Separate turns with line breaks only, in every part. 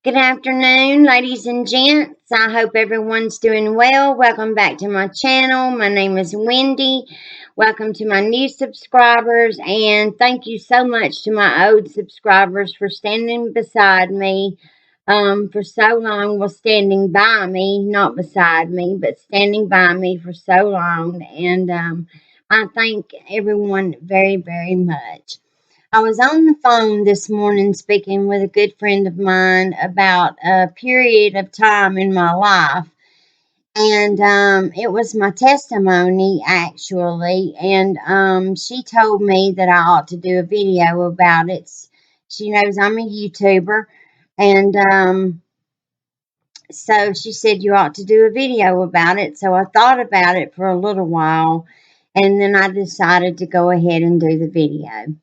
Good afternoon, ladies and gents. I hope everyone's doing well. Welcome back to my channel. My name is Wendy. Welcome to my new subscribers, and thank you so much to my old subscribers for standing beside me for so long. Well, standing by me, not beside me, but standing by me for so long. And I thank everyone very, very much. I was on the phone this morning speaking with a good friend of mine about a period of time in my life. And it was my testimony, actually. And she told me that I ought to do a video about it. She knows I'm a YouTuber. And so she said, you ought to do a video about it. So I thought about it for a little while. And then I decided to go ahead and do the video.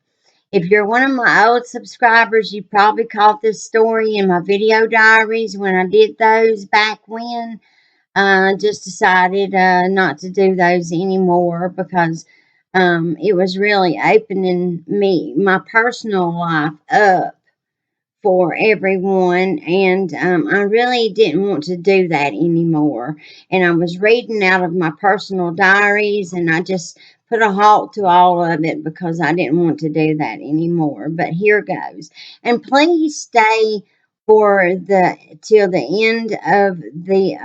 If you're one of my old subscribers, you probably caught this story in my video diaries when I did those back when. Just decided not to do those anymore because it was really opening my personal life up for everyone, and I really didn't want to do that anymore. And I was reading out of my personal diaries, and I just put a halt to all of it because I didn't want to do that anymore. But here goes. And please stay for the till the end of the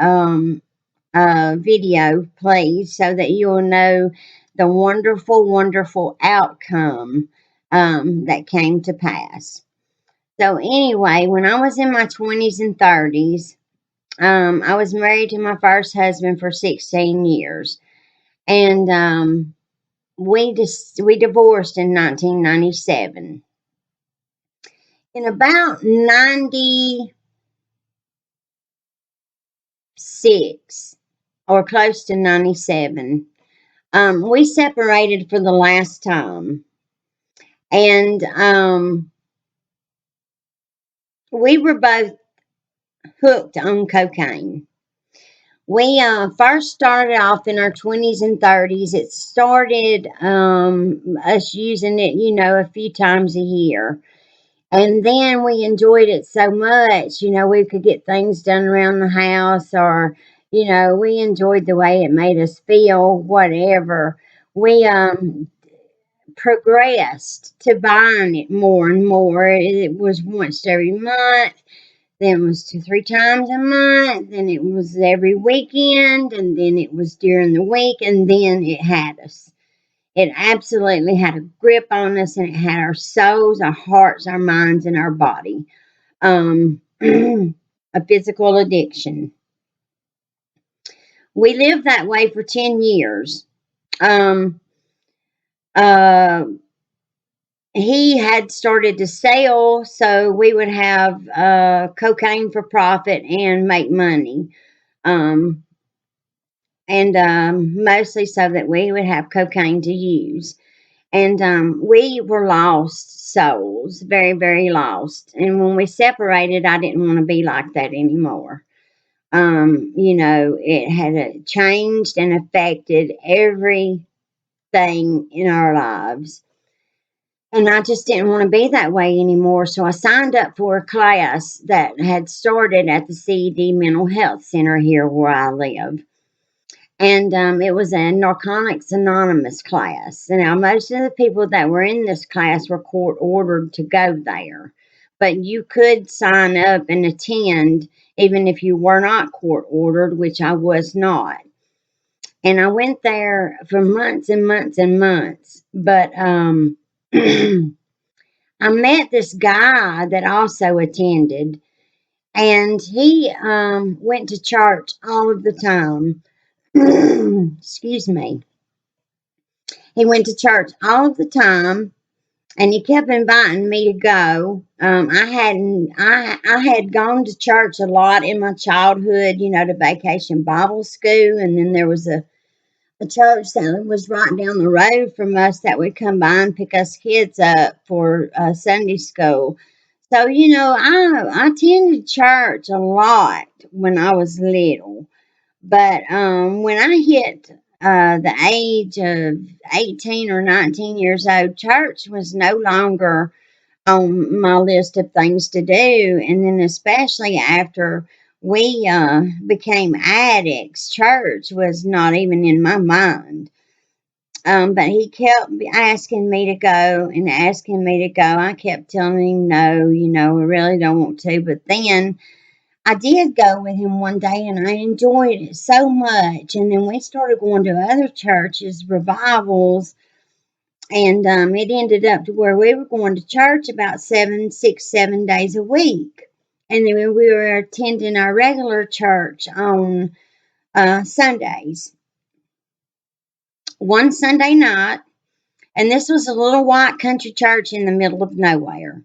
video, please, so that you'll know the wonderful, wonderful outcome that came to pass. So anyway, when I was in my 20s and 30s, I was married to my first husband for 16 years. And we divorced in 1997. In about 96 or close to 97, we separated for the last time. And we were both hooked on cocaine. We first started off in our 20s and 30s. It started us using it, a few times a year. And then we enjoyed it so much, we could get things done around the house, or, we enjoyed the way it made us feel, whatever. We progressed to buying it more and more. It was once every month. Then it was 2, 3 times a month. Then it was every weekend. And then it was during the week. And then it had us. It absolutely had a grip on us. And it had our souls, our hearts, our minds, and our body. A physical addiction. We lived that way for 10 years. He had started to sell, so we would have cocaine for profit and make money. Mostly so that we would have cocaine to use. And we were lost souls, very, very lost. And when we separated, I didn't want to be like that anymore. It had changed and affected everything in our lives. And I just didn't want to be that way anymore. So I signed up for a class that had started at the CED Mental Health Center here where I live. And it was a Narcotics Anonymous class. And now most of the people that were in this class were court ordered to go there. But you could sign up and attend even if you were not court ordered, which I was not. And I went there for months and months and months. But I met this guy that also attended, and he went to church all of the time. Excuse me. He went to church all of the time, and he kept inviting me to go. I had gone to church a lot in my childhood, to Vacation Bible School, and then there was a church that was right down the road from us that would come by and pick us kids up for Sunday school. So, I attended church a lot when I was little. But when I hit the age of 18 or 19 years old, church was no longer on my list of things to do. And then, especially after we became addicts, church was not even in my mind. But he kept asking me to go and asking me to go. I kept telling him, no, I really don't want to. But then I did go with him one day and I enjoyed it so much. And then we started going to other churches, revivals, and it ended up to where we were going to church about 7 days a week. And then we were attending our regular church on Sundays. One Sunday night, and this was a little white country church in the middle of nowhere.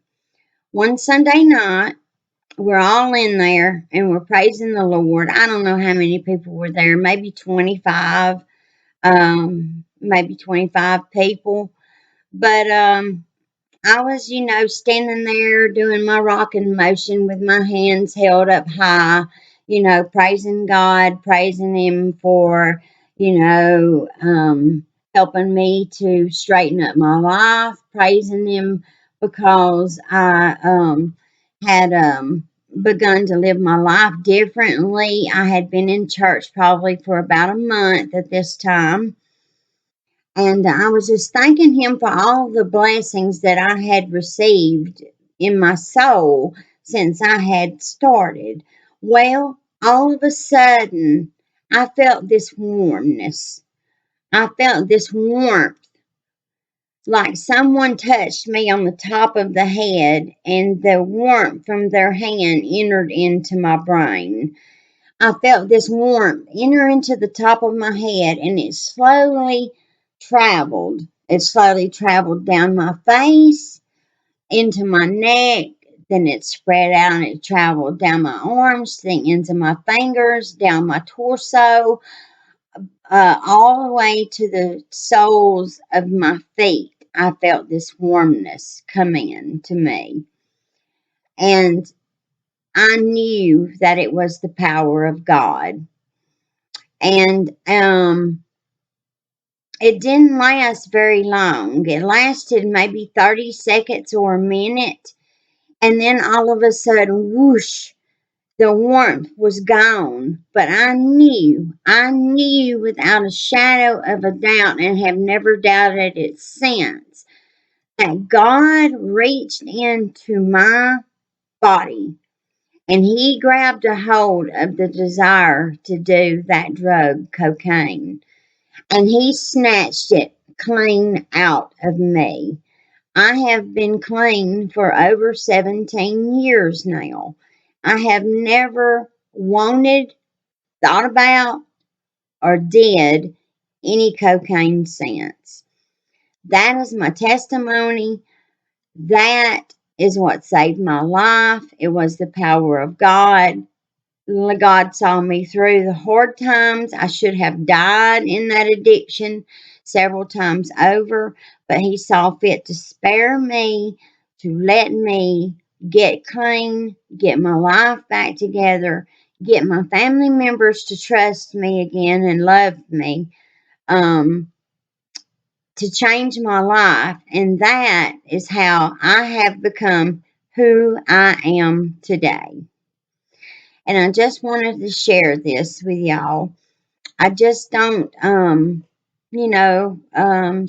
One Sunday night, we're all in there and we're praising the Lord. I don't know how many people were there, maybe 25, maybe 25 people. But I was, standing there doing my rocking motion with my hands held up high, praising God, praising Him for, helping me to straighten up my life, praising Him because I had begun to live my life differently. I had been in church probably for about a month at this time. And I was just thanking him for all the blessings that I had received in my soul since I had started. Well, all of a sudden, I felt this warmness. I felt this warmth, like someone touched me on the top of the head, and the warmth from their hand entered into my brain. I felt this warmth enter into the top of my head, and it slowly traveled. It slowly traveled down my face, into my neck, then it spread out and it traveled down my arms, then into my fingers, down my torso, all the way to the soles of my feet. I felt this warmness come in to me. And I knew that it was the power of God. And it didn't last very long. It lasted maybe 30 seconds or a minute. And then all of a sudden, whoosh, the warmth was gone. But I knew without a shadow of a doubt, and have never doubted it since, that God reached into my body and He grabbed a hold of the desire to do that drug, cocaine, and He snatched it clean out of me. I have been clean for over 17 years now. I have never wanted, thought about, or did any cocaine since. That is my testimony. That is what saved my life. It was the power of God. God saw me through the hard times. I should have died in that addiction several times over, but He saw fit to spare me, to let me get clean, get my life back together, get my family members to trust me again and love me, to change my life. And that is how I have become who I am today. And I just wanted to share this with y'all. I just don't,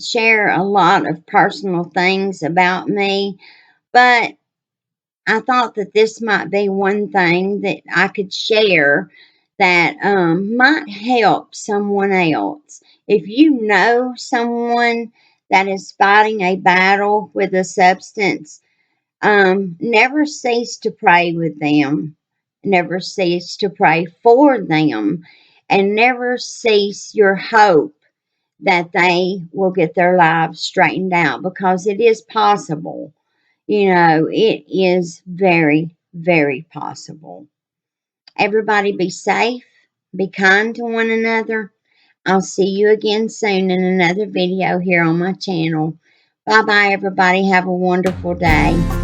share a lot of personal things about me, but I thought that this might be one thing that I could share that might help someone else. If you know someone that is fighting a battle with a substance, never cease to pray with them, never cease to pray for them, and never cease your hope that they will get their lives straightened out, because it is possible. It is very, very possible. Everybody be safe, be kind to one another. I'll see you again soon in another video here on my channel. Bye bye, everybody. Have a wonderful day.